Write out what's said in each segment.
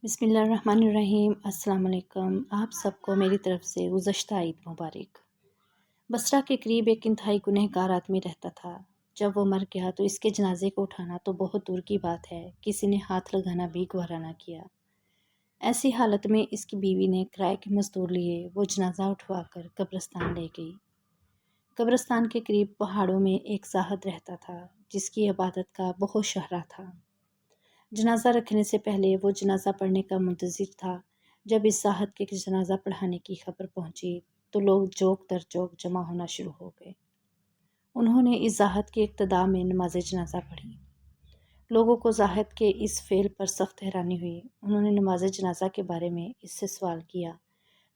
بسم اللہ الرحمن الرحیم۔ السلام علیکم۔ آپ سب کو میری طرف سے گزشتہ عید مبارک۔ بصرہ کے قریب ایک انتہائی گنہگار آدمی رہتا تھا۔ جب وہ مر گیا تو اس کے جنازے کو اٹھانا تو بہت دور کی بات ہے، کسی نے ہاتھ لگانا بھی گوارا نہ کیا۔ ایسی حالت میں اس کی بیوی نے کرائے کے مزدور لیے وہ جنازہ اٹھوا کر قبرستان لے گئی۔ قبرستان کے قریب پہاڑوں میں ایک زاہد رہتا تھا جس کی عبادت کا بہت شہرہ تھا۔ جنازہ رکھنے سے پہلے وہ جنازہ پڑھنے کا منتظر تھا۔ جب اس زاہد کے جنازہ پڑھانے کی خبر پہنچی تو لوگ چوک در چوک جمع ہونا شروع ہو گئے۔ انہوں نے اس زاہد کی اقتداء میں نماز جنازہ پڑھی۔ لوگوں کو زاہد کے اس فعل پر سخت حیرانی ہوئی۔ انہوں نے نماز جنازہ کے بارے میں اس سے سوال کیا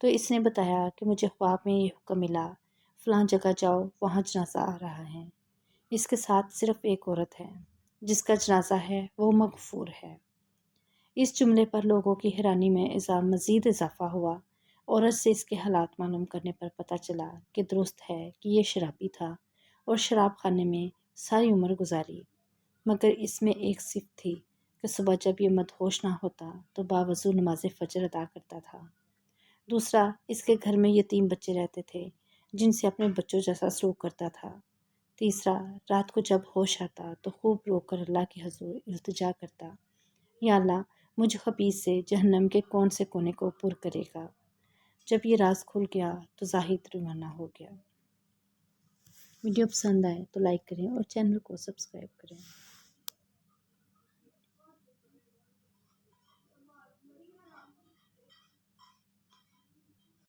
تو اس نے بتایا کہ مجھے خواب میں یہ حکم ملا، فلاں جگہ جاؤ، وہاں جنازہ آ رہا ہے۔ اس کے ساتھ صرف ایک عورت ہے، جس کا جنازہ ہے وہ مغفور ہے۔ اس جملے پر لوگوں کی حیرانی میں مزید اضافہ ہوا۔ عورت سے اس کے حالات معلوم کرنے پر پتہ چلا کہ درست ہے کہ یہ شرابی تھا اور شراب خانے میں ساری عمر گزاری، مگر اس میں ایک صفت تھی کہ صبح جب یہ مدہوش نہ ہوتا تو باوضو نماز فجر ادا کرتا تھا۔ دوسرا، اس کے گھر میں یتیم بچے رہتے تھے جن سے اپنے بچوں جیسا سلوک کرتا تھا۔ تیسرا، رات کو جب ہوش آتا تو خوب رو کر اللہ کے حضور التجا کرتا، یا اللہ مجھ خبیث سے جہنم کے کون سے کونے کو پر کرے گا۔ جب یہ راز کھل گیا تو زاہد روانہ ہو گیا۔ ویڈیو پسند آئے تو لائک کریں اور چینل کو سبسکرائب کریں۔